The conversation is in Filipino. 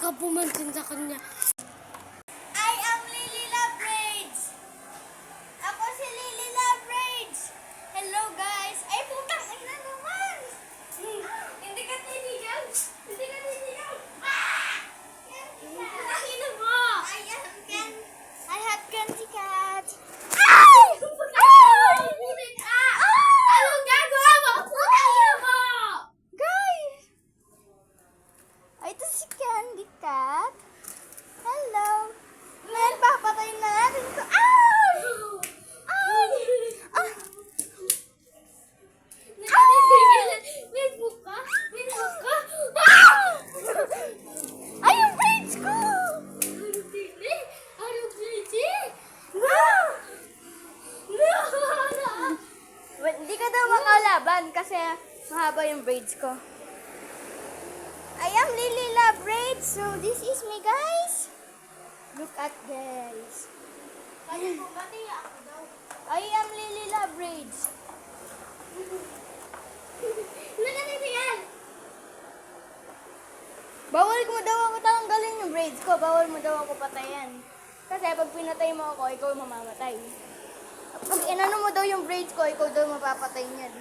ka pumansin sa kanya. I am Lily Labraids! Ako si Lily Labraids! Hello guys! Ay putang ina naman! Hindi ka titigaw! Hindi ka titigaw! Ang ina mo! I have candy cat! Ay! Ay! Pulit ka! Anong gagawa mo? Putang ina mo! Guys! Ay, ito si Candy Cat. Hello! Ngayon, papatay na natin ito. Ay! Ay! Ah! Facebook ka? Facebook ka? Ay, yung braids ko! Well, hindi ka daw makalaban kasi mahaba yung braids ko. I am Lily Labraids. So, this is me, guys. Look at guys. I am Lily Labraids. Bawal mo daw ako tanggalin yung braids ko. Bawal mo daw ako patayan. Kasi pag pinatay mo ako, ikaw mamamatay. Pag inano mo daw yung braids ko, ikaw daw mapapatay niyan.